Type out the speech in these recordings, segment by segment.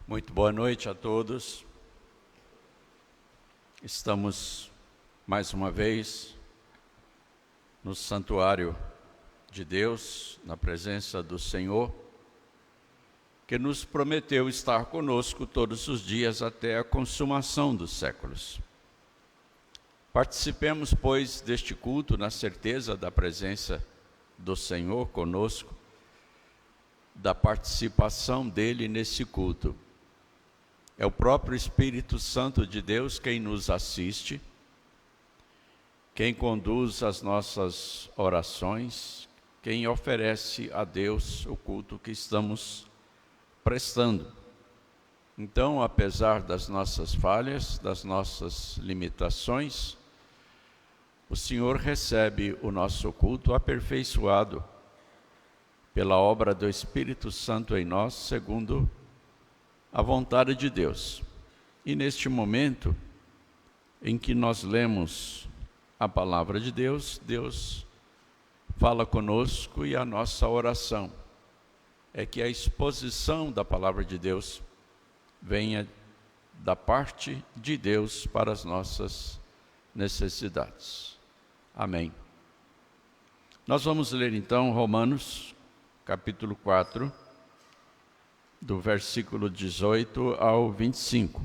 Muito boa noite a todos. Estamos mais uma vez no santuário de Deus, na presença do Senhor, que nos prometeu estar conosco todos os dias até a consumação dos séculos. Participemos, pois, deste culto na certeza da presença do Senhor conosco, da participação dele nesse culto. É o próprio Espírito Santo de Deus quem nos assiste, quem conduz as nossas orações, quem oferece a Deus o culto que estamos prestando. Então, apesar das nossas falhas, das nossas limitações, o Senhor recebe o nosso culto aperfeiçoado pela obra do Espírito Santo em nós, segundo a vontade de Deus. E neste momento em que nós lemos a palavra de Deus, Deus fala conosco e a nossa oração é que a exposição da palavra de Deus venha da parte de Deus para as nossas necessidades. Amém. Nós vamos ler então Romanos, capítulo 4, do versículo 18 ao 25.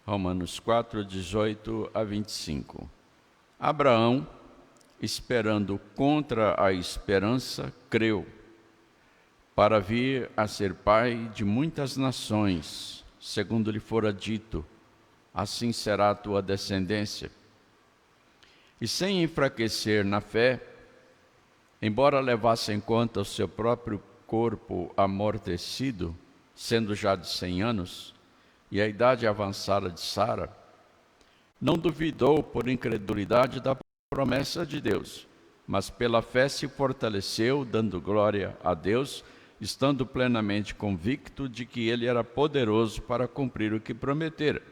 Romanos 4, 18 a 25. Abraão, esperando contra a esperança, creu, para vir a ser pai de muitas nações, segundo lhe fora dito, assim será a tua descendência. E sem enfraquecer na fé, embora levasse em conta o seu próprio corpo amortecido, sendo já de 100 anos, e a idade avançada de Sara, não duvidou por incredulidade da promessa de Deus, mas pela fé se fortaleceu, dando glória a Deus, estando plenamente convicto de que ele era poderoso para cumprir o que prometera.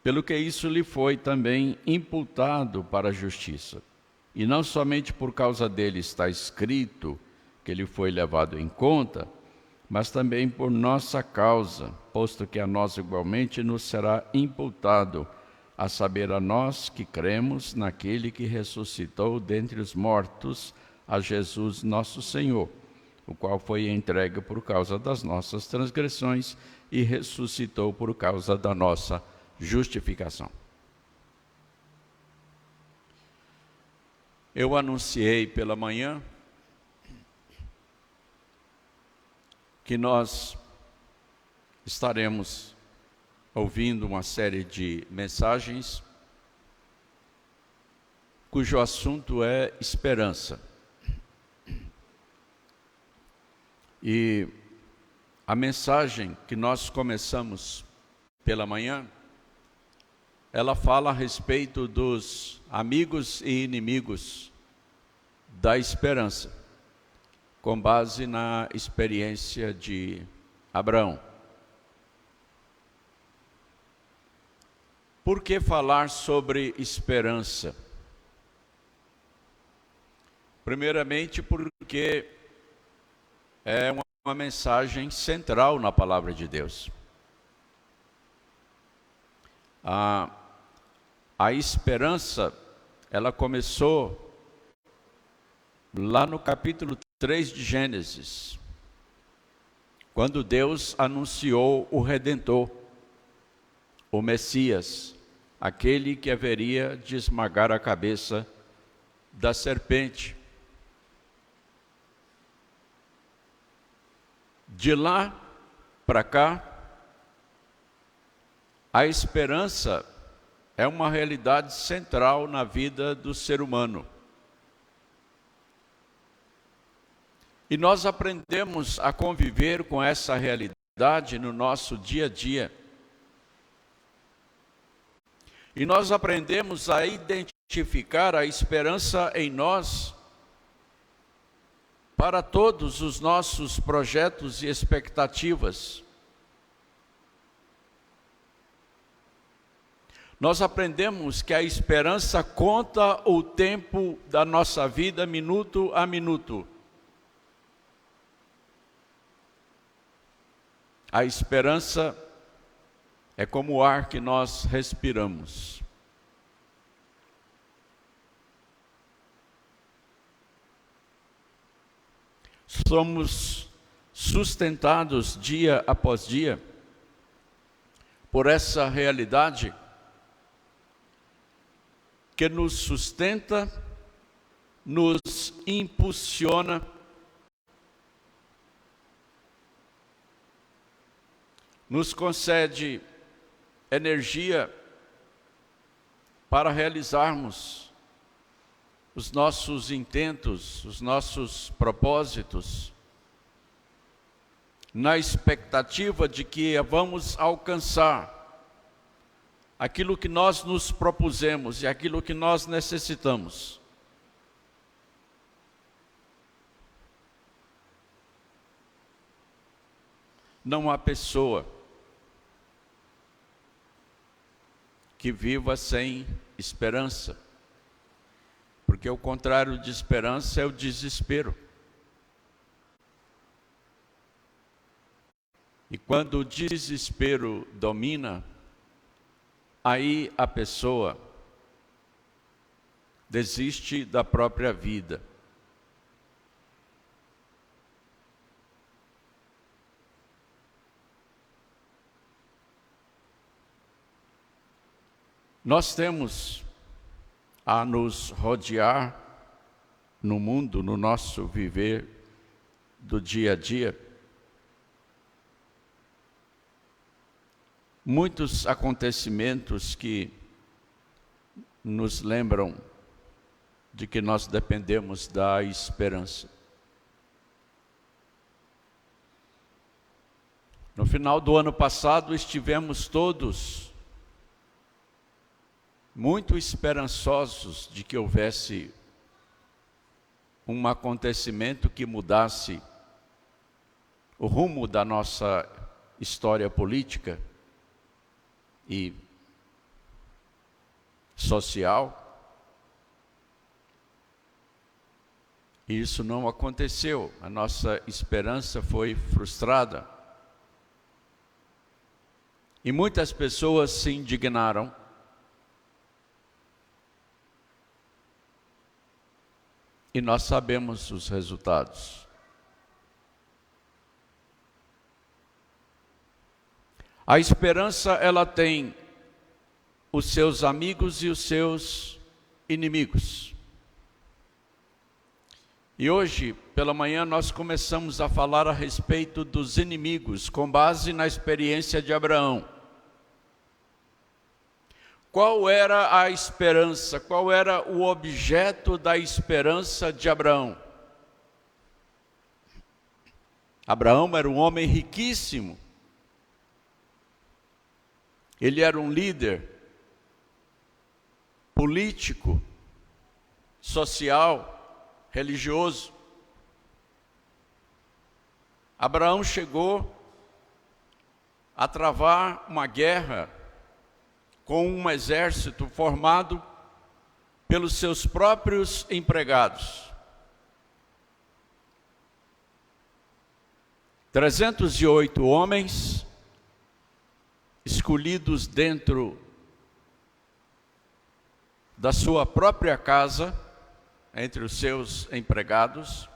Pelo que isso lhe foi também imputado para a justiça. E não somente por causa dele está escrito que ele foi levado em conta, mas também por nossa causa, posto que a nós igualmente nos será imputado, a saber, a nós que cremos naquele que ressuscitou dentre os mortos, a Jesus nosso Senhor, o qual foi entregue por causa das nossas transgressões e ressuscitou por causa da nossa justificação. Eu anunciei pela manhã que nós estaremos ouvindo uma série de mensagens cujo assunto é esperança. E a mensagem que nós começamos pela manhã, ela fala a respeito dos amigos e inimigos da esperança, com base na experiência de Abraão. Por que falar sobre esperança? Primeiramente porque é uma mensagem central na palavra de Deus. A esperança, ela começou lá no capítulo 3 de Gênesis, quando Deus anunciou o Redentor, o Messias, aquele que haveria de esmagar a cabeça da serpente. De lá para cá, a esperança é uma realidade central na vida do ser humano. E nós aprendemos a conviver com essa realidade no nosso dia a dia. E nós aprendemos a identificar a esperança em nós para todos os nossos projetos e expectativas. Nós aprendemos que a esperança conta o tempo da nossa vida, minuto a minuto. A esperança é como o ar que nós respiramos. Somos sustentados dia após dia por essa realidade que nos sustenta, nos impulsiona, nos concede energia para realizarmos os nossos intentos, os nossos propósitos, na expectativa de que vamos alcançar aquilo que nós nos propusemos e aquilo que nós necessitamos. Não há pessoa que viva sem esperança, porque o contrário de esperança é o desespero. E quando o desespero domina, aí a pessoa desiste da própria vida. Nós temos a nos rodear no mundo, no nosso viver do dia a dia, muitos acontecimentos que nos lembram de que nós dependemos da esperança. No final do ano passado, estivemos todos muito esperançosos de que houvesse um acontecimento que mudasse o rumo da nossa história política e social. E isso não aconteceu, a nossa esperança foi frustrada. E muitas pessoas se indignaram. E nós sabemos os resultados. A esperança, ela tem os seus amigos e os seus inimigos. E hoje, pela manhã, nós começamos a falar a respeito dos inimigos, com base na experiência de Abraão. Qual era a esperança? Qual era o objeto da esperança de Abraão? Abraão era um homem riquíssimo. Ele era um líder político, social, religioso. Abraão chegou a travar uma guerra com um exército formado pelos seus próprios empregados. 308 homens escolhidos dentro da sua própria casa, entre os seus empregados,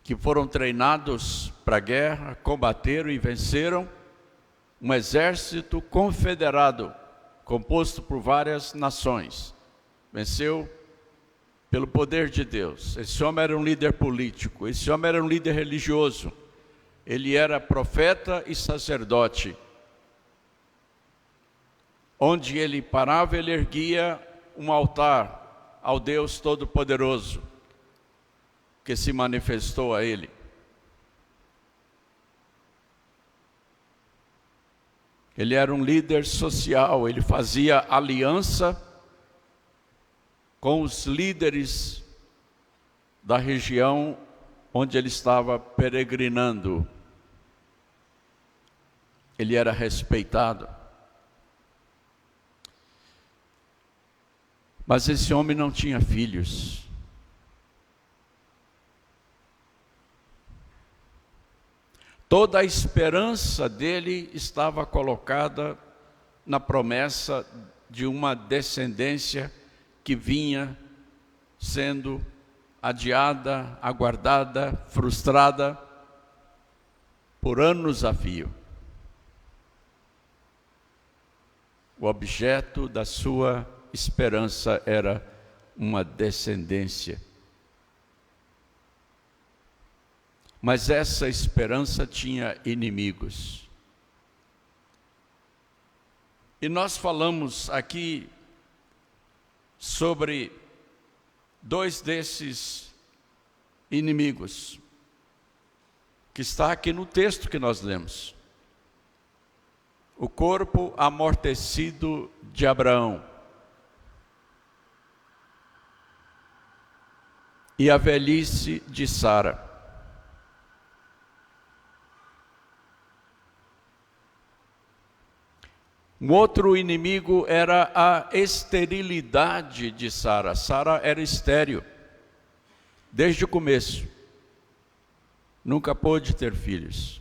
que foram treinados para a guerra, combateram e venceram um exército confederado, composto por várias nações. Venceu pelo poder de Deus. Esse homem era um líder político, esse homem era um líder religioso. Ele era profeta e sacerdote. Onde ele parava, ele erguia um altar ao Deus Todo-Poderoso, que se manifestou a ele. Ele era um líder social, ele fazia aliança com os líderes da região onde ele estava peregrinando. Ele era respeitado. Mas esse homem não tinha filhos. Toda a esperança dele estava colocada na promessa de uma descendência que vinha sendo adiada, aguardada, frustrada por anos a fio. O objeto da sua esperança era uma descendência. Mas essa esperança tinha inimigos. E nós falamos aqui sobre dois desses inimigos, que está aqui no texto que nós lemos. O corpo amortecido de Abraão e a velhice de Sara. Um outro inimigo era a esterilidade de Sara. Sara era estéril, desde o começo. Nunca pôde ter filhos.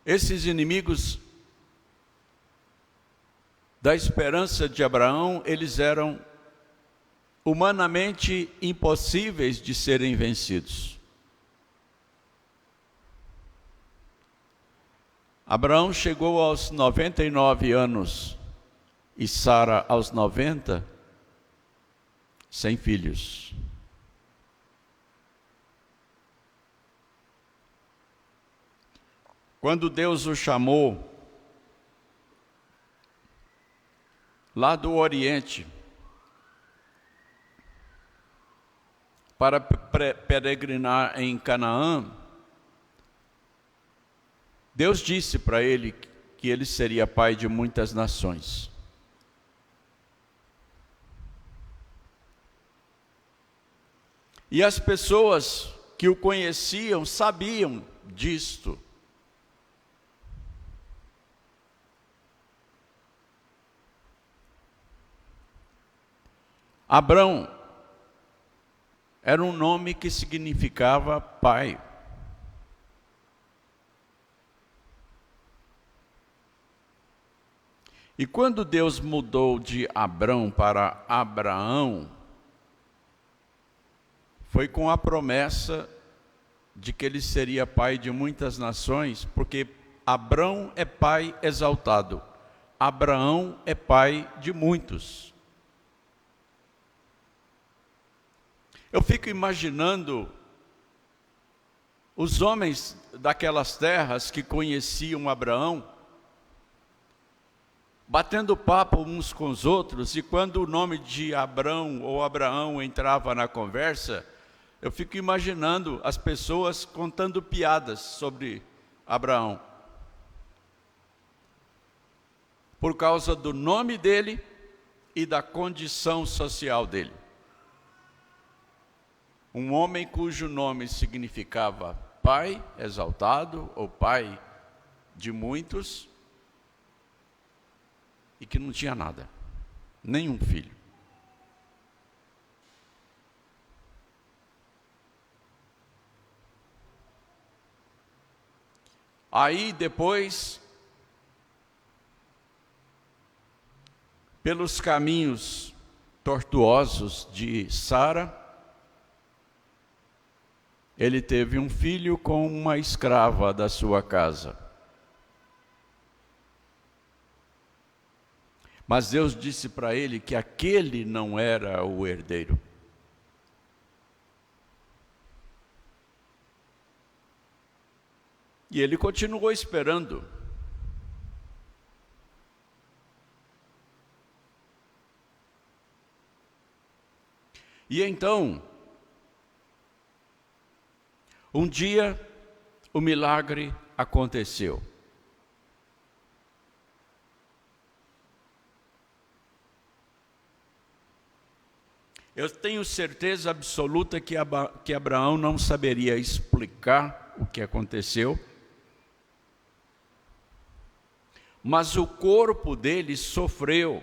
Esses inimigos da esperança de Abraão, eles eram humanamente impossíveis de serem vencidos. Abraão chegou aos 99 anos e Sara aos 90, sem filhos. Quando Deus o chamou lá do Oriente para peregrinar em Canaã, Deus disse para ele que ele seria pai de muitas nações. E as pessoas que o conheciam sabiam disto. Abrão era um nome que significava pai. E quando Deus mudou de Abrão para Abraão, foi com a promessa de que ele seria pai de muitas nações, porque Abrão é pai exaltado, Abraão é pai de muitos. Eu fico imaginando os homens daquelas terras que conheciam Abraão, batendo papo uns com os outros, e quando o nome de Abrão ou Abraão entrava na conversa, eu fico imaginando as pessoas contando piadas sobre Abraão. Por causa do nome dele e da condição social dele. Um homem cujo nome significava pai exaltado ou pai de muitos, e que não tinha nada, nenhum filho. Aí depois, pelos caminhos tortuosos de Sara, ele teve um filho com uma escrava da sua casa. Mas Deus disse para ele que aquele não era o herdeiro. E ele continuou esperando. E então, um dia, o milagre aconteceu. Eu tenho certeza absoluta que Abraão não saberia explicar o que aconteceu, mas o corpo dele sofreu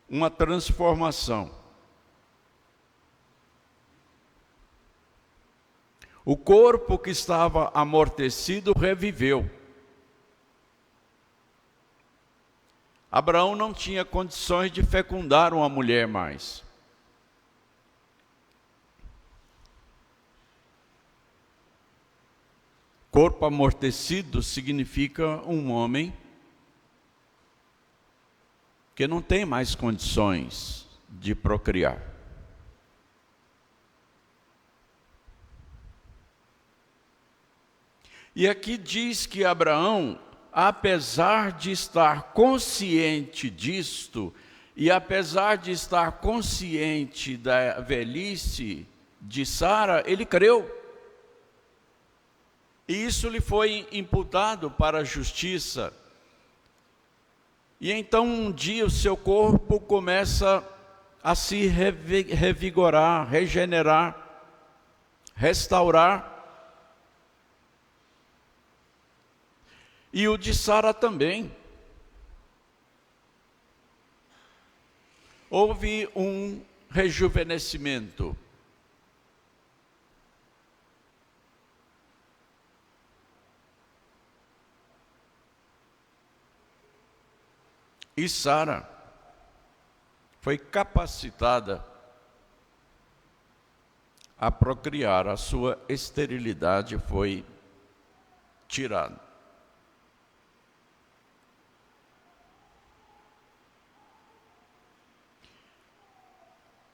uma transformação. O corpo que estava amortecido reviveu. Abraão não tinha condições de fecundar uma mulher mais. Corpo amortecido significa um homem que não tem mais condições de procriar. E aqui diz que Abraão, apesar de estar consciente disto, e apesar de estar consciente da velhice de Sara, ele creu. E isso lhe foi imputado para a justiça. E então um dia o seu corpo começa a se revigorar, regenerar, restaurar. E o de Sara também. Houve um rejuvenescimento. E Sara foi capacitada a procriar, a sua esterilidade foi tirada.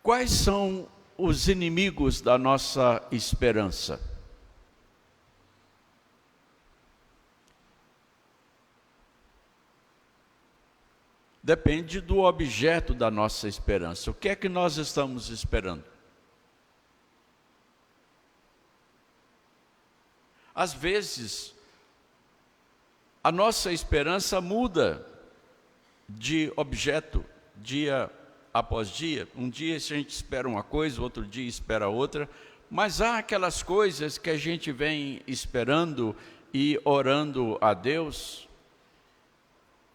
Quais são os inimigos da nossa esperança? Depende do objeto da nossa esperança. O que é que nós estamos esperando? Às vezes, a nossa esperança muda de objeto, dia após dia. Um dia a gente espera uma coisa, outro dia espera outra, mas há aquelas coisas que a gente vem esperando e orando a Deus,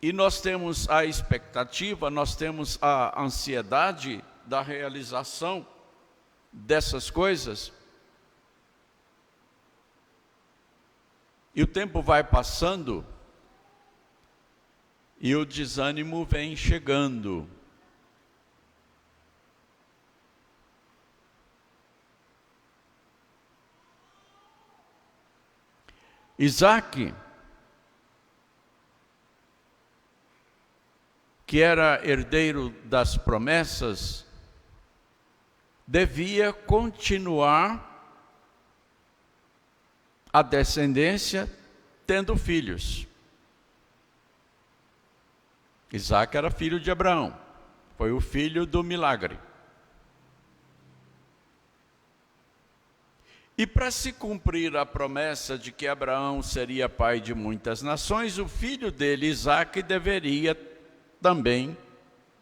e nós temos a expectativa, nós temos a ansiedade da realização dessas coisas. E o tempo vai passando e o desânimo vem chegando. Isaac, que era herdeiro das promessas, devia continuar a descendência tendo filhos. Isaac era filho de Abraão, foi o filho do milagre. E para se cumprir a promessa de que Abraão seria pai de muitas nações, o filho dele, Isaac, deveria também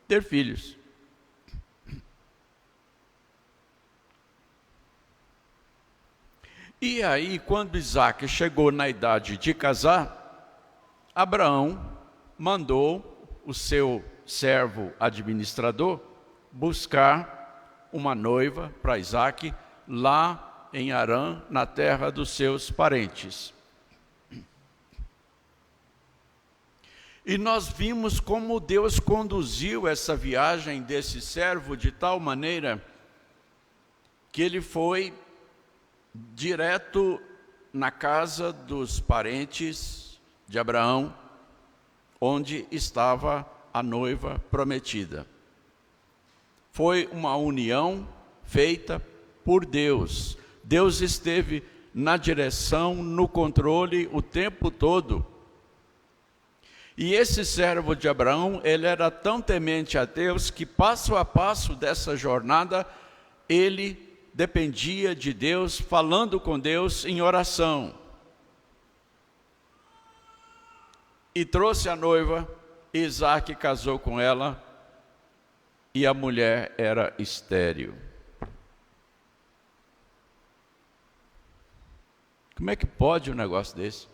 ter filhos. E aí, quando Isaac chegou na idade de casar, Abraão mandou o seu servo administrador buscar uma noiva para Isaac lá em Harã, na terra dos seus parentes. E nós vimos como Deus conduziu essa viagem desse servo de tal maneira que ele foi direto na casa dos parentes de Abraão, onde estava a noiva prometida. Foi uma união feita por Deus. Deus esteve na direção, no controle o tempo todo. E esse servo de Abraão, ele era tão temente a Deus que passo a passo dessa jornada, ele dependia de Deus, falando com Deus em oração. E trouxe a noiva, Isaac casou com ela, e a mulher era estéril. Como é que pode um negócio desse?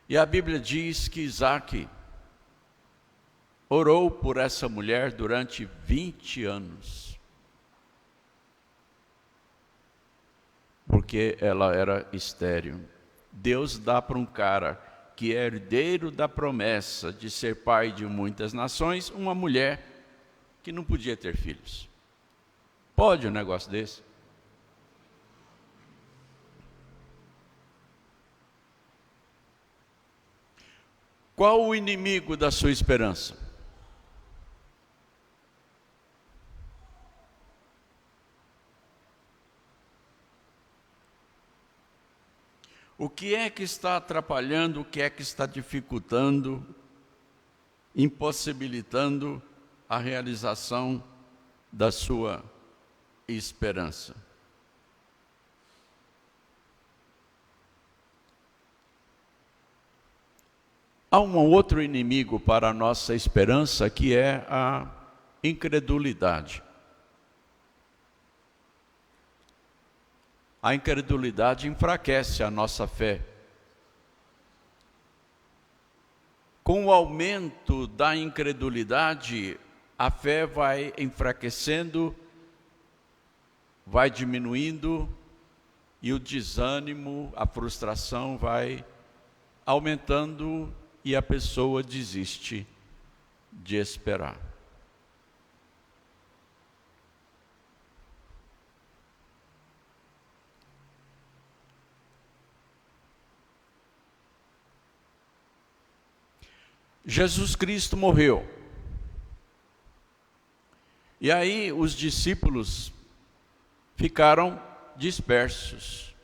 E a Bíblia diz que Isaque orou por essa mulher durante 20 anos, porque ela era estéril. Deus dá para um cara que é herdeiro da promessa de ser pai de muitas nações, uma mulher que não podia ter filhos. Pode um negócio desse? Qual o inimigo da sua esperança? O que é que está atrapalhando, o que é que está dificultando, impossibilitando a realização da sua esperança? Há um outro inimigo para a nossa esperança, que é a incredulidade. A incredulidade enfraquece a nossa fé. Com o aumento da incredulidade, a fé vai enfraquecendo, vai diminuindo, e o desânimo, a frustração vai aumentando, e a pessoa desiste de esperar. Jesus Cristo morreu. E aí os discípulos ficaram dispersos.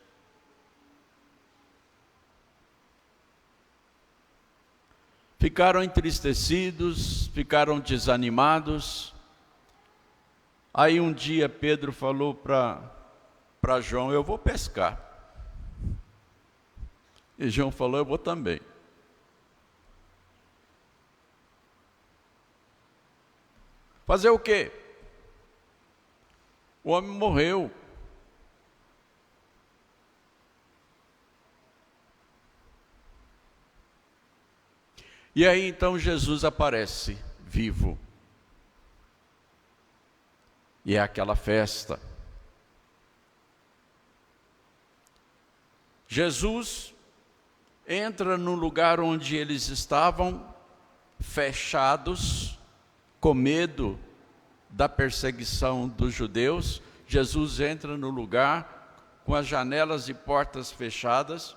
Ficaram entristecidos, ficaram desanimados. Aí um dia Pedro falou para João: eu vou pescar. E João falou: eu vou também. Fazer o quê? O homem morreu. E aí então Jesus aparece vivo. E é aquela festa. Jesus entra no lugar onde eles estavam fechados, com medo da perseguição dos judeus. Jesus entra no lugar com as janelas e portas fechadas,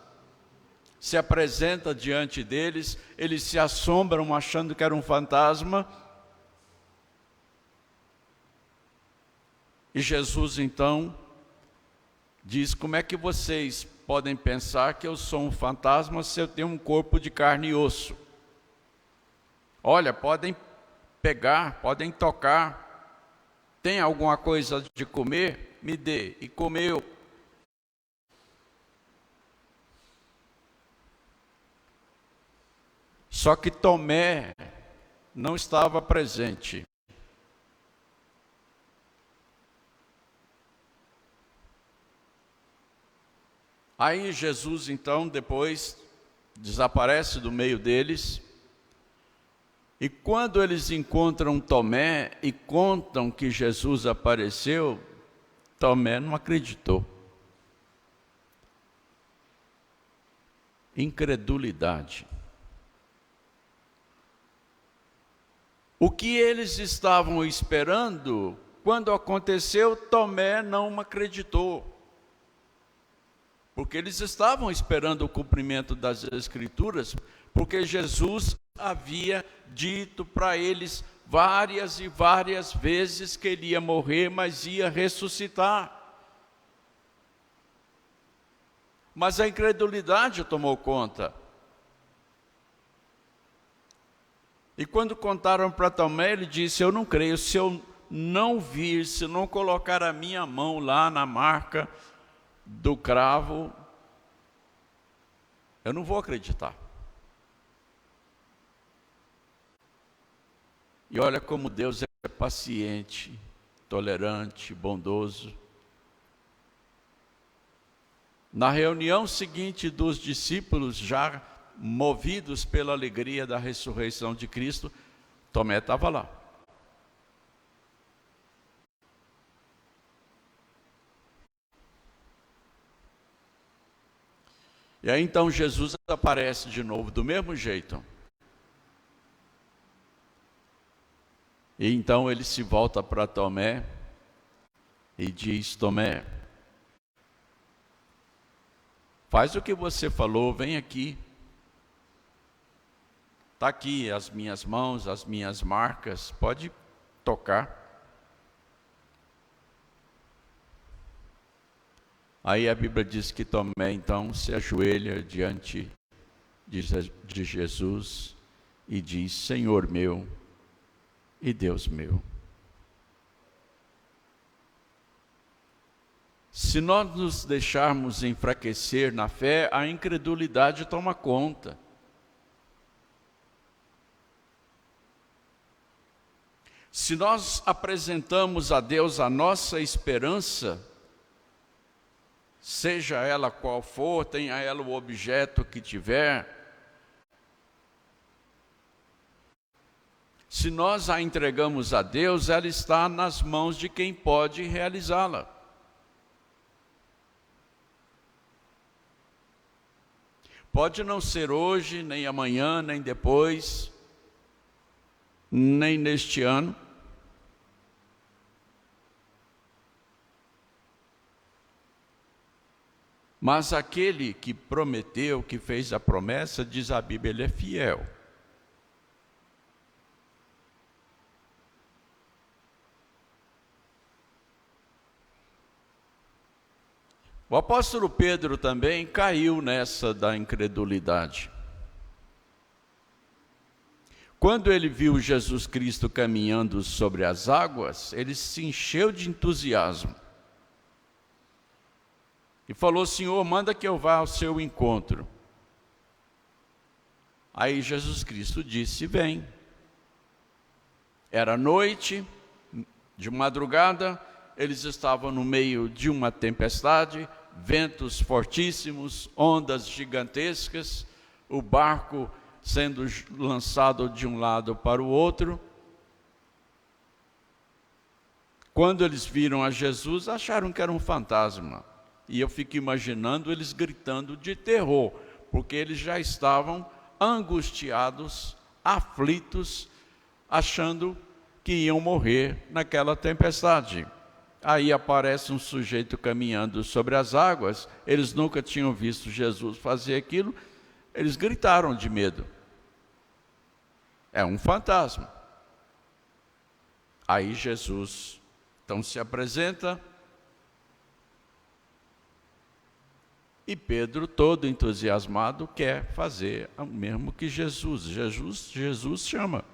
se apresenta diante deles, eles se assombram achando que era um fantasma. E Jesus então diz: como é que vocês podem pensar que eu sou um fantasma se eu tenho um corpo de carne e osso? Olha, podem pegar, podem tocar, tem alguma coisa de comer? Me dê. E comeu. Só que Tomé não estava presente. Aí Jesus então depois desaparece do meio deles. E quando eles encontram Tomé e contam que Jesus apareceu, Tomé não acreditou. Incredulidade. O que eles estavam esperando, quando aconteceu, Tomé não acreditou. Porque eles estavam esperando o cumprimento das Escrituras, porque Jesus havia dito para eles várias e várias vezes que ele ia morrer, mas ia ressuscitar. Mas a incredulidade tomou conta. E quando contaram para Tomé, ele disse: eu não creio, se eu não vir, se não colocar a minha mão lá na marca do cravo, eu não vou acreditar. E olha como Deus é paciente, tolerante, bondoso. Na reunião seguinte dos discípulos, já movidos pela alegria da ressurreição de Cristo, Tomé estava lá. E aí então Jesus aparece de novo, do mesmo jeito. E então ele se volta para Tomé e diz: Tomé, faz o que você falou, vem aqui. Está aqui as minhas mãos, as minhas marcas, pode tocar. Aí a Bíblia diz que Tomé então se ajoelha diante de Jesus e diz: Senhor meu e Deus meu. Se nós nos deixarmos enfraquecer na fé, a incredulidade toma conta. Se nós apresentamos a Deus a nossa esperança, seja ela qual for, tenha ela o objeto que tiver, se nós a entregamos a Deus, ela está nas mãos de quem pode realizá-la. Pode não ser hoje, nem amanhã, nem depois, nem neste ano. Mas aquele que prometeu, que fez a promessa, diz a Bíblia, ele é fiel. O apóstolo Pedro também caiu nessa da incredulidade. Quando ele viu Jesus Cristo caminhando sobre as águas, ele se encheu de entusiasmo. E falou: Senhor, manda que eu vá ao seu encontro. Aí Jesus Cristo disse: vem. Era noite, de madrugada, eles estavam no meio de uma tempestade, ventos fortíssimos, ondas gigantescas, o barco sendo lançado de um lado para o outro. Quando eles viram a Jesus, acharam que era um fantasma. E eu fico imaginando eles gritando de terror, porque eles já estavam angustiados, aflitos, achando que iam morrer naquela tempestade. Aí aparece um sujeito caminhando sobre as águas, eles nunca tinham visto Jesus fazer aquilo, eles gritaram de medo. É um fantasma. Aí Jesus então se apresenta, e Pedro, todo entusiasmado, quer fazer o mesmo que Jesus. Jesus chama.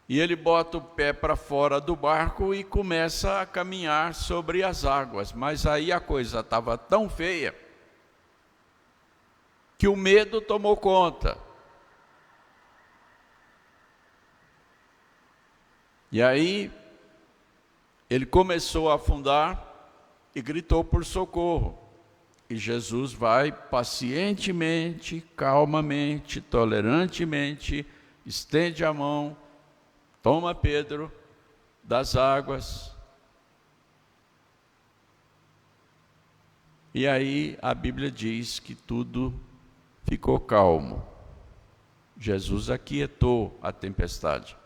E ele bota o pé para fora do barco e começa a caminhar sobre as águas. Mas aí a coisa estava tão feia que o medo tomou conta. E aí ele começou a afundar e gritou por socorro. E Jesus vai pacientemente, calmamente, tolerantemente, estende a mão, toma Pedro das águas. E aí a Bíblia diz que tudo ficou calmo. Jesus aquietou a tempestade.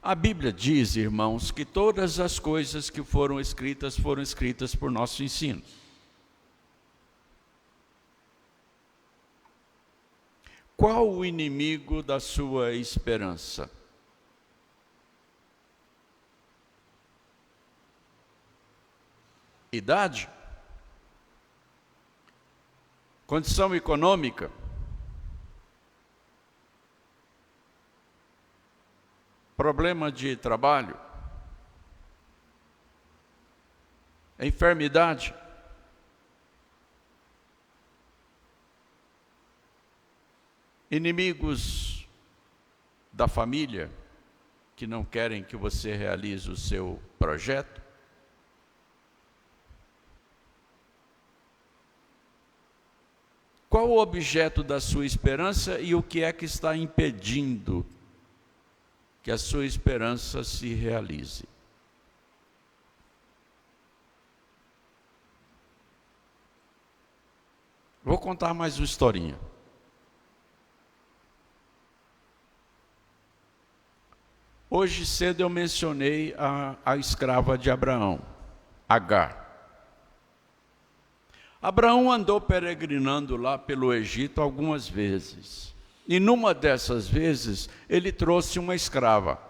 A Bíblia diz, irmãos, que todas as coisas que foram escritas por nosso ensino. Qual o inimigo da sua esperança? Idade? Condição econômica? Problema de trabalho? Enfermidade? Inimigos da família que não querem que você realize o seu projeto? Qual o objeto da sua esperança e o que é que está impedindo que a sua esperança se realize? Vou contar mais uma historinha. Hoje cedo eu mencionei a escrava de Abraão, Agar. Abraão andou peregrinando lá pelo Egito algumas vezes. E numa dessas vezes, ele trouxe uma escrava.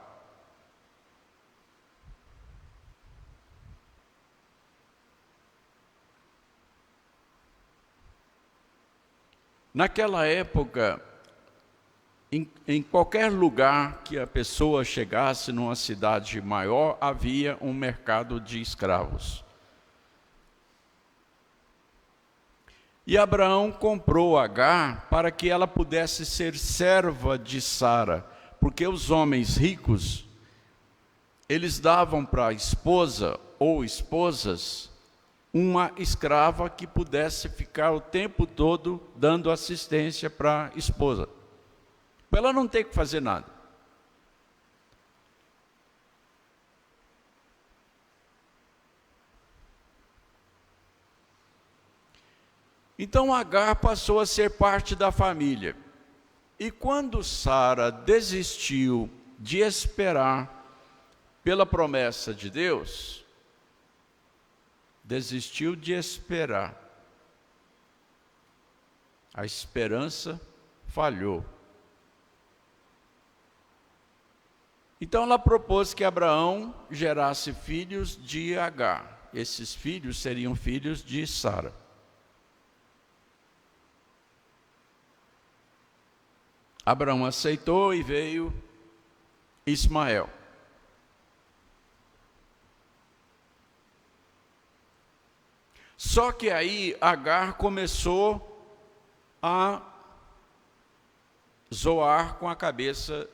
Naquela época, em qualquer lugar que a pessoa chegasse numa cidade maior, havia um mercado de escravos. E Abraão comprou Agar para que ela pudesse ser serva de Sara, porque os homens ricos, eles davam para a esposa ou esposas uma escrava que pudesse ficar o tempo todo dando assistência para a esposa, para ela não ter que fazer nada. Então Agar passou a ser parte da família. E quando Sara desistiu de esperar pela promessa de Deus, desistiu de esperar, a esperança falhou. Então ela propôs que Abraão gerasse filhos de Agar. Esses filhos seriam filhos de Sara. Abraão aceitou e veio Ismael. Só que aí Agar começou a zoar com a cabeça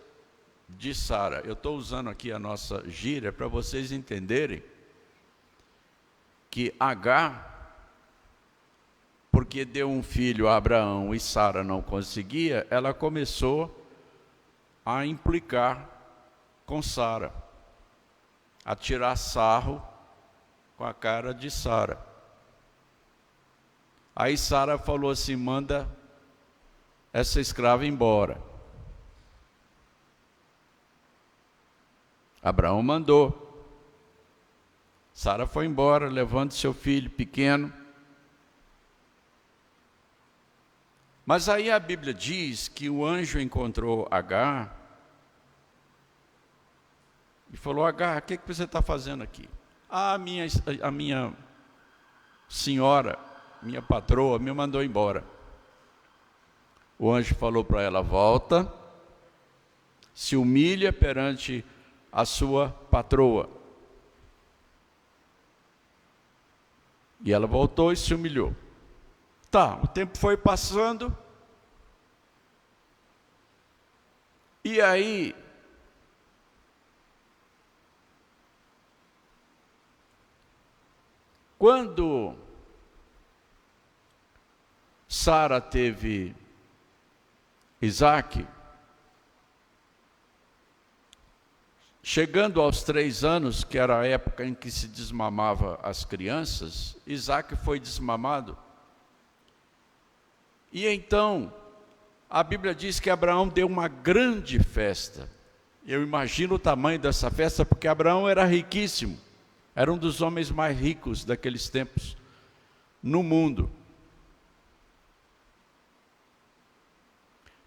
de Sara. Eu estou usando aqui a nossa gíria para vocês entenderem que Agar, porque deu um filho a Abraão e Sara não conseguia, ela começou a implicar com Sara, a tirar sarro com a cara de Sara. Aí Sara falou assim: manda essa escrava embora. Abraão mandou. Sara foi embora, levando seu filho pequeno. Mas aí a Bíblia diz que o anjo encontrou Agar e falou: Agar, o que você está fazendo aqui? A minha senhora, minha patroa, me mandou embora. O anjo falou para ela: volta, se humilha perante a sua patroa. E ela voltou e se humilhou. Tá, o tempo foi passando. E aí, quando Sara teve Isaque, chegando aos 3 anos, que era a época em que se desmamava as crianças, Isaque foi desmamado. E então, a Bíblia diz que Abraão deu uma grande festa. Eu imagino o tamanho dessa festa, porque Abraão era riquíssimo. Era um dos homens mais ricos daqueles tempos no mundo.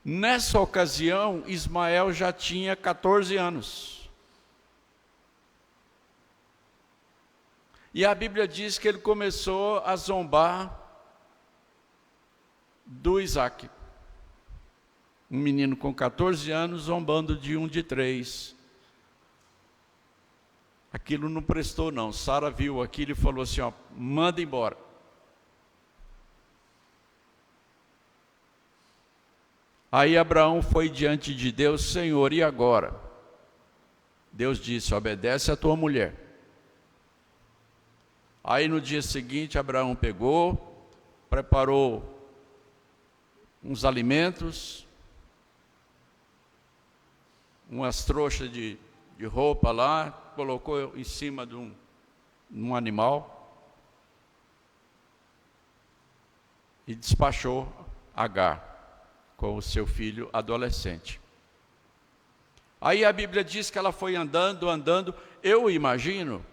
Nessa ocasião, Ismael já tinha 14 anos. E a Bíblia diz que ele começou a zombar do Isaque. Um menino com 14 anos zombando de um de 3. Aquilo não prestou não. Sara viu aquilo e falou assim: ó, manda embora. Aí Abraão foi diante de Deus: Senhor, e agora? Deus disse: obedece a tua mulher. Aí no dia seguinte Abraão pegou, preparou uns alimentos, umas trouxas de roupa lá, colocou em cima de um animal e despachou Agar com o seu filho adolescente. Aí a Bíblia diz que ela foi andando, eu imagino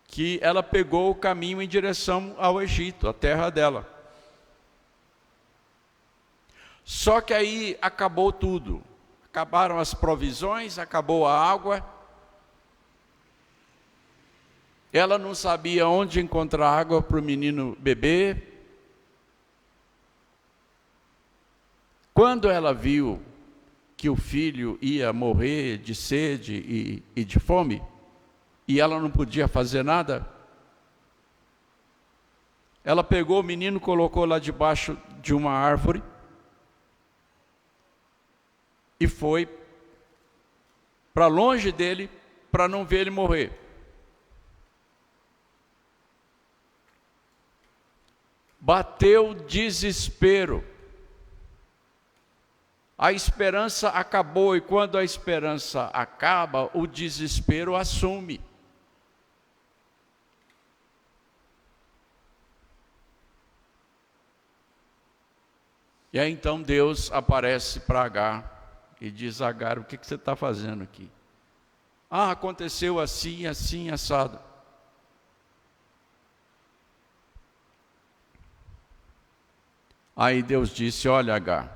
que ela pegou o caminho em direção ao Egito, a terra dela. Só que aí acabou tudo. Acabaram as provisões, acabou a água. Ela não sabia onde encontrar água para o menino beber. Quando ela viu que o filho ia morrer de sede e de fome, e ela não podia fazer nada, ela pegou o menino, colocou lá debaixo de uma árvore e foi para longe dele para não ver ele morrer. Bateu desespero. A esperança acabou, e quando a esperança acaba, o desespero assume. E aí então Deus aparece para Agar e diz: Agar, o que você está fazendo aqui? Ah, aconteceu assim, assim, assado. Aí Deus disse: olha, Agar,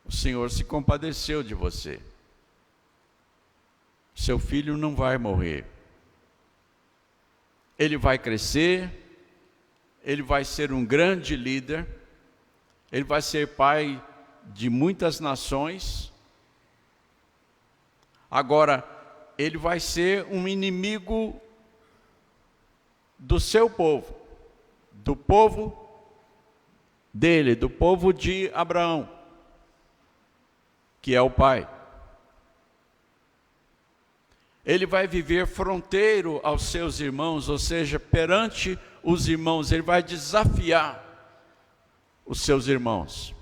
o Senhor se compadeceu de você. Seu filho não vai morrer. Ele vai crescer, ele vai ser um grande líder, ele vai ser pai de muitas nações. Agora, ele vai ser um inimigo do seu povo, do povo dele, do povo de Abraão, que é o pai. Ele vai viver fronteiro aos seus irmãos, ou seja, perante os irmãos, ele vai desafiar os seus irmãos.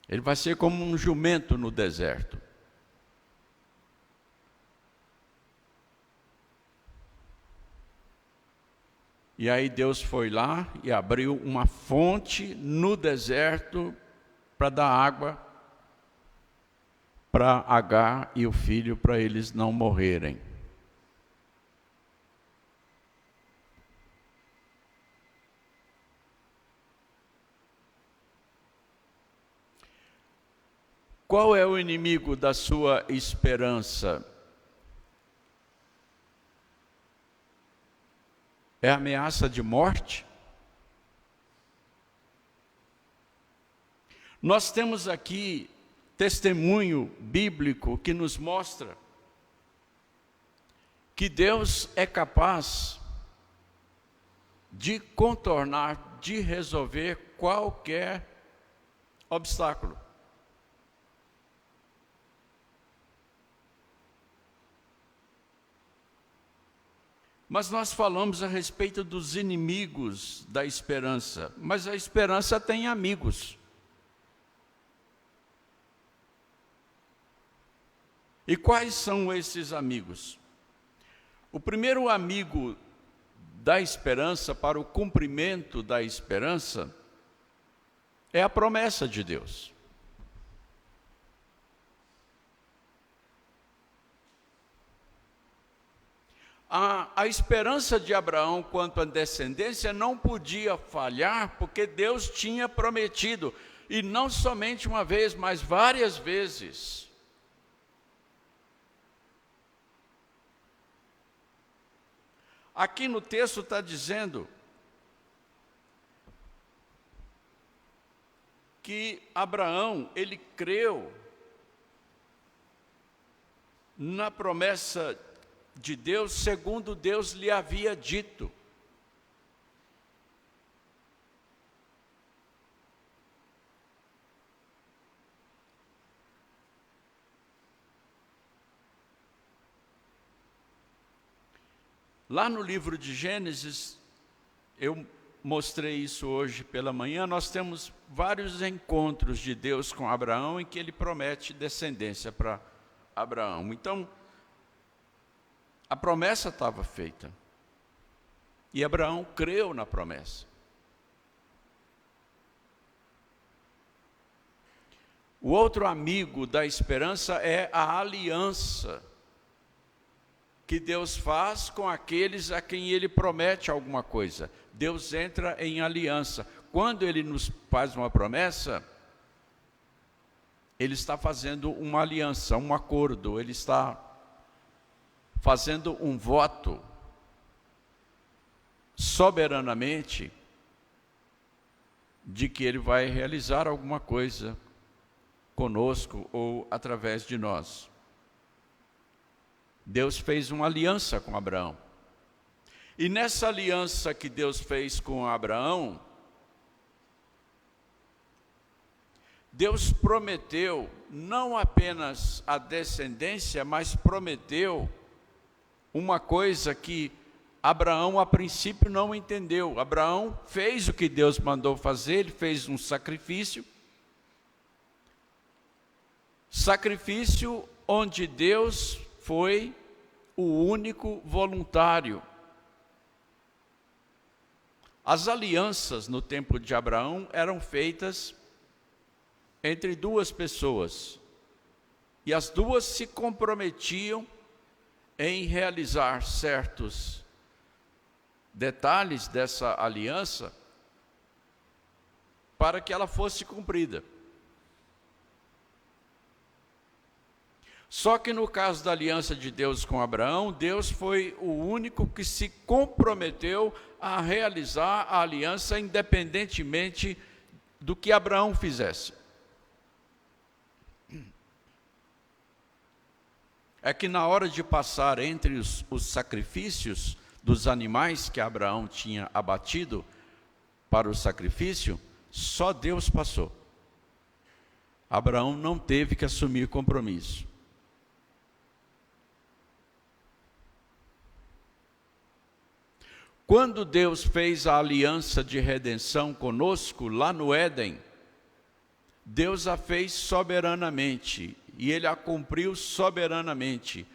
Ele vai ser como um jumento no deserto. E aí Deus foi lá e abriu uma fonte no deserto para dar água para Agar e o filho, para eles não morrerem. Qual é o inimigo da sua esperança? É a ameaça de morte? Nós temos aqui testemunho bíblico que nos mostra que Deus é capaz de contornar, de resolver qualquer obstáculo. Mas nós falamos a respeito dos inimigos da esperança, mas a esperança tem amigos. E quais são esses amigos? O primeiro amigo da esperança, para o cumprimento da esperança, é a promessa de Deus. A esperança de Abraão quanto à descendência não podia falhar, porque Deus tinha prometido, e não somente uma vez, mas várias vezes. Aqui no texto está dizendo que Abraão, ele creu na promessa de Deus, segundo Deus lhe havia dito. Lá no livro de Gênesis, eu mostrei isso hoje pela manhã, nós temos vários encontros de Deus com Abraão em que ele promete descendência para Abraão. Então, a promessa estava feita. E Abraão creu na promessa. O outro amigo da esperança é a aliança que Deus faz com aqueles a quem Ele promete alguma coisa. Deus entra em aliança. Quando Ele nos faz uma promessa, Ele está fazendo uma aliança, um acordo, Ele está fazendo um voto soberanamente de que Ele vai realizar alguma coisa conosco ou através de nós. Deus fez uma aliança com Abraão. E nessa aliança que Deus fez com Abraão, Deus prometeu não apenas a descendência, mas prometeu uma coisa que Abraão a princípio não entendeu. Abraão fez o que Deus mandou fazer, ele fez um sacrifício onde Deus foi o único voluntário. As alianças no tempo de Abraão eram feitas entre duas pessoas, e as duas se comprometiam em realizar certos detalhes dessa aliança para que ela fosse cumprida. Só que no caso da aliança de Deus com Abraão, Deus foi o único que se comprometeu a realizar a aliança independentemente do que Abraão fizesse. É que na hora de passar entre os sacrifícios dos animais que Abraão tinha abatido para o sacrifício, só Deus passou. Abraão não teve que assumir compromisso. Quando Deus fez a aliança de redenção conosco, lá no Éden, Deus a fez soberanamente, e Ele a cumpriu soberanamente.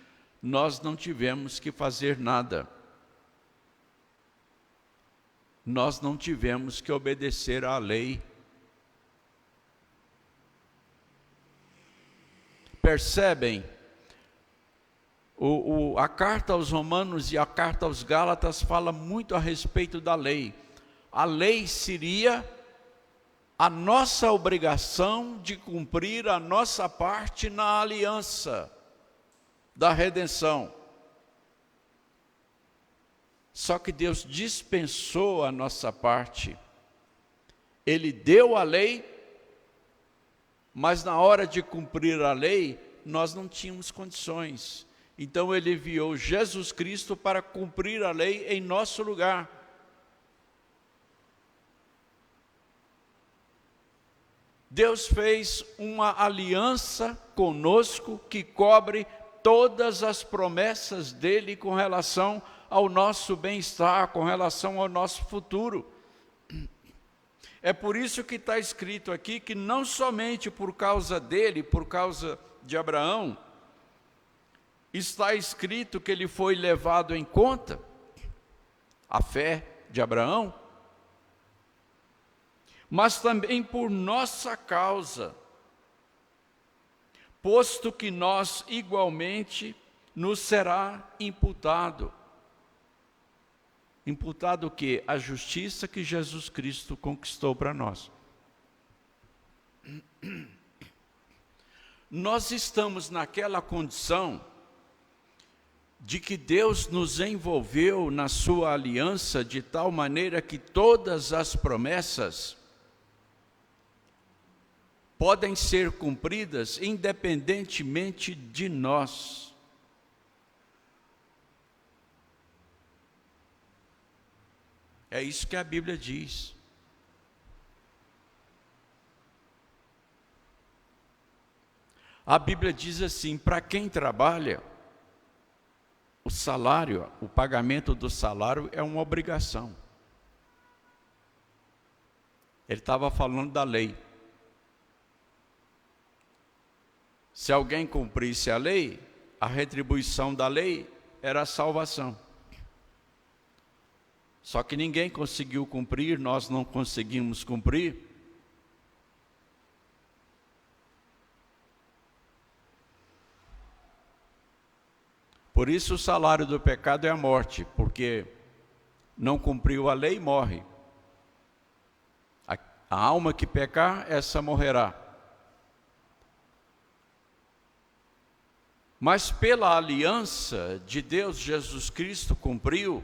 Nós não tivemos que fazer nada. Nós não tivemos que obedecer à lei. Percebem? A carta aos Romanos e a carta aos Gálatas fala muito a respeito da lei. A lei seria a nossa obrigação de cumprir a nossa parte na aliança da redenção. Só que Deus dispensou a nossa parte. Ele deu a lei, mas na hora de cumprir a lei, nós não tínhamos condições. Então Ele enviou Jesus Cristo para cumprir a lei em nosso lugar. Deus fez uma aliança conosco que cobre todas as promessas dEle com relação ao nosso bem-estar, com relação ao nosso futuro. É por isso que está escrito aqui que não somente por causa dele, por causa de Abraão, está escrito que ele foi levado em conta, a fé de Abraão, mas também por nossa causa, posto que nós igualmente nos será imputado. Imputado o quê? A justiça que Jesus Cristo conquistou para nós. Nós estamos naquela condição de que Deus nos envolveu na sua aliança de tal maneira que todas as promessas podem ser cumpridas independentemente de nós. É isso que a Bíblia diz. A Bíblia diz assim: para quem trabalha, o salário, o pagamento do salário é uma obrigação. Ele estava falando da lei. Se alguém cumprisse a lei, a retribuição da lei era a salvação. Só que ninguém conseguiu cumprir, nós não conseguimos cumprir. Por isso o salário do pecado é a morte, porque não cumpriu a lei, morre. A alma que pecar, essa morrerá. Mas pela aliança de Deus, Jesus Cristo cumpriu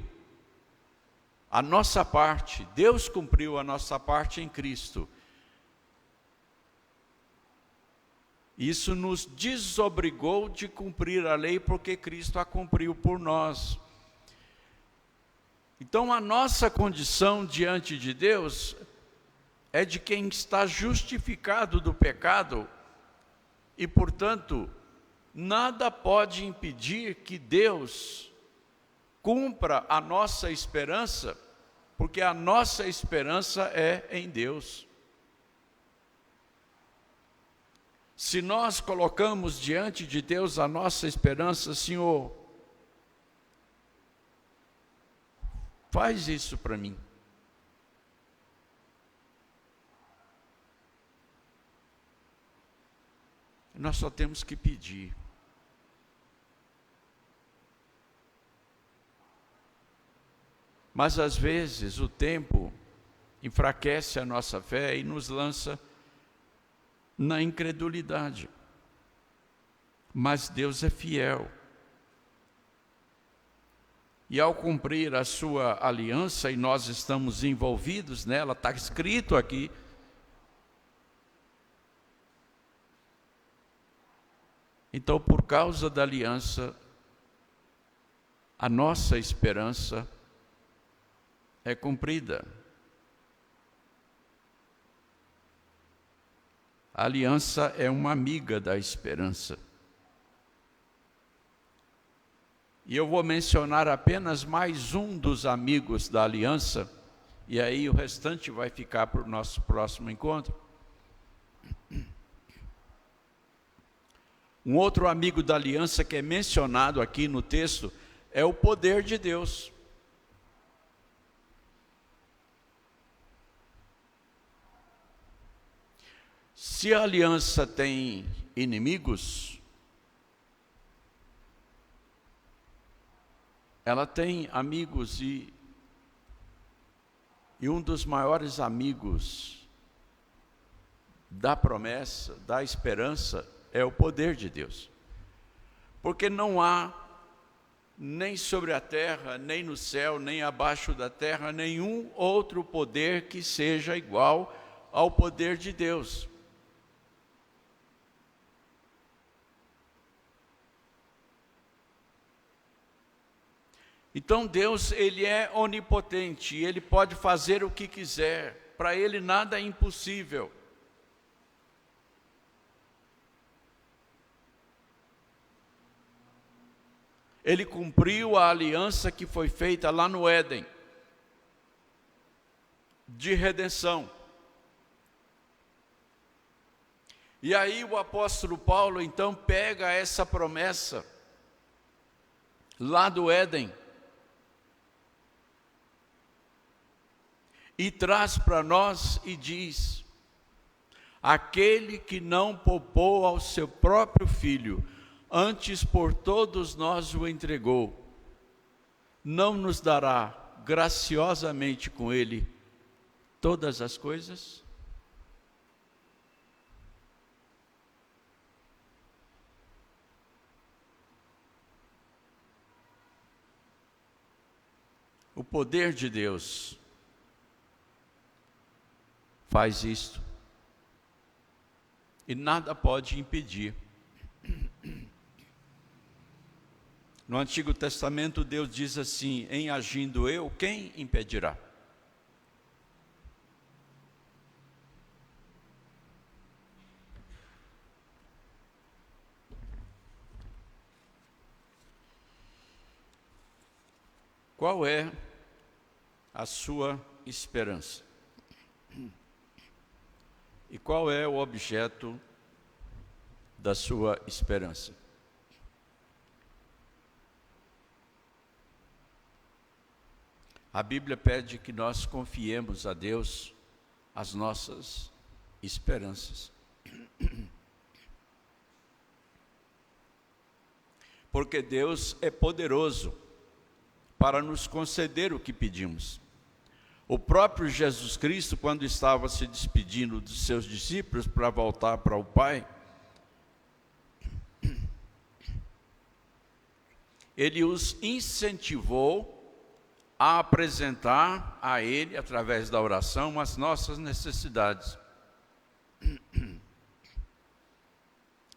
a nossa parte. Deus cumpriu a nossa parte em Cristo. Isso nos desobrigou de cumprir a lei, porque Cristo a cumpriu por nós. Então a nossa condição diante de Deus é de quem está justificado do pecado e, portanto, nada pode impedir que Deus cumpra a nossa esperança, porque a nossa esperança é em Deus. Se nós colocamos diante de Deus a nossa esperança, Senhor, faz isso para mim. Nós só temos que pedir. Mas às vezes o tempo enfraquece a nossa fé e nos lança na incredulidade. Mas Deus é fiel. E ao cumprir a sua aliança, e nós estamos envolvidos nela, está escrito aqui, então, por causa da aliança, a nossa esperança é cumprida. A aliança é uma amiga da esperança. E eu vou mencionar apenas mais um dos amigos da aliança, e aí o restante vai ficar para o nosso próximo encontro. Um outro amigo da aliança que é mencionado aqui no texto é o poder de Deus. Se a aliança tem inimigos, ela tem amigos, e um dos maiores amigos da promessa, da esperança, é o poder de Deus. Porque não há, nem sobre a terra, nem no céu, nem abaixo da terra, nenhum outro poder que seja igual ao poder de Deus. Então Deus, Ele é onipotente, Ele pode fazer o que quiser, para Ele nada é impossível. Ele cumpriu a aliança que foi feita lá no Éden, de redenção. E aí o apóstolo Paulo então pega essa promessa lá do Éden e traz para nós e diz: aquele que não poupou ao seu próprio filho, antes por todos nós o entregou, não nos dará graciosamente com ele todas as coisas? O poder de Deus faz isto, e nada pode impedir. No Antigo Testamento, Deus diz assim: em agindo eu, quem impedirá? Qual é a sua esperança? E qual é o objeto da sua esperança? A Bíblia pede que nós confiemos a Deus as nossas esperanças. Porque Deus é poderoso para nos conceder o que pedimos. O próprio Jesus Cristo, quando estava se despedindo dos seus discípulos para voltar para o Pai, ele os incentivou a apresentar a Ele, através da oração, as nossas necessidades.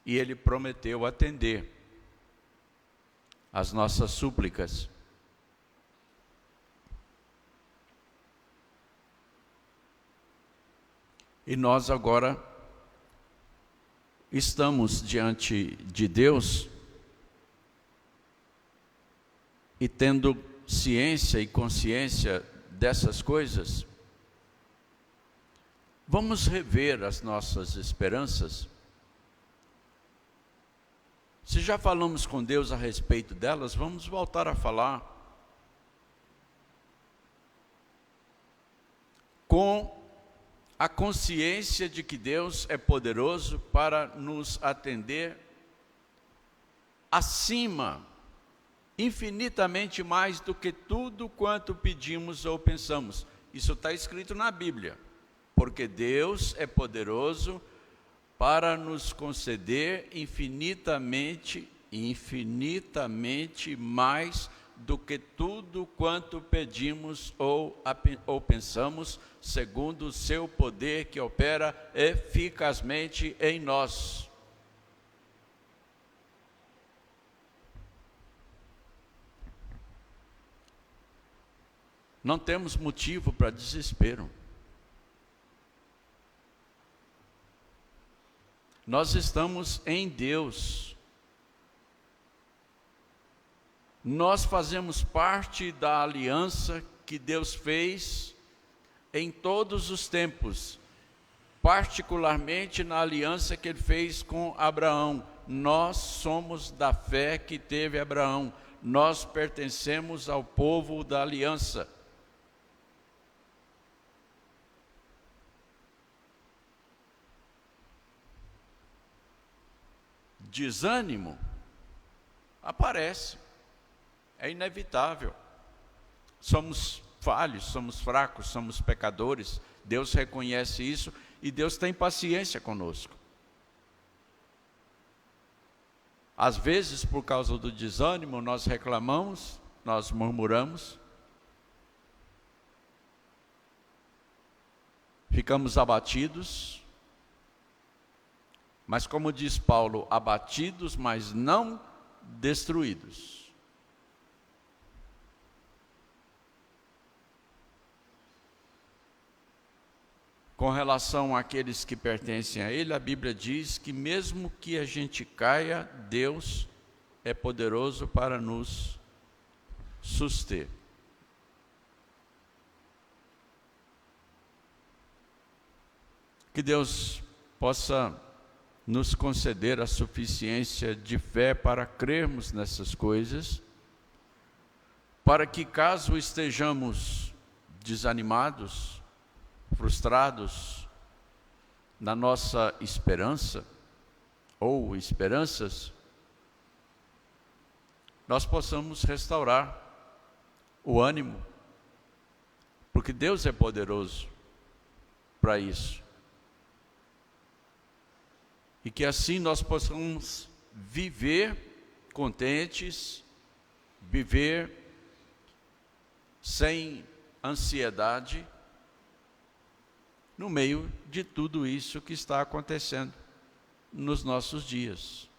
E Ele prometeu atender as nossas súplicas. E nós agora estamos diante de Deus e tendo ciência e consciência dessas coisas, vamos rever as nossas esperanças. Se já falamos com Deus a respeito delas, vamos voltar a falar com a consciência de que Deus é poderoso para nos atender acima, infinitamente mais do que tudo quanto pedimos ou pensamos. Isso está escrito na Bíblia, porque Deus é poderoso para nos conceder infinitamente mais do que tudo quanto pedimos ou pensamos, segundo o seu poder que opera eficazmente em nós. Não temos motivo para desespero. Nós estamos em Deus. Nós fazemos parte da aliança que Deus fez em todos os tempos, particularmente na aliança que Ele fez com Abraão. Nós somos da fé que teve Abraão. Nós pertencemos ao povo da aliança. Desânimo aparece, é inevitável. Somos falhos, somos fracos, somos pecadores. Deus reconhece isso e Deus tem paciência conosco. Às vezes, por causa do desânimo, nós reclamamos, nós murmuramos, ficamos abatidos. Mas como diz Paulo, abatidos, mas não destruídos. Com relação àqueles que pertencem a Ele, a Bíblia diz que mesmo que a gente caia, Deus é poderoso para nos suster. Que Deus possa nos conceder a suficiência de fé para crermos nessas coisas, para que caso estejamos desanimados, frustrados na nossa esperança ou esperanças, nós possamos restaurar o ânimo, porque Deus é poderoso para isso. E que assim nós possamos viver contentes, viver sem ansiedade, no meio de tudo isso que está acontecendo nos nossos dias.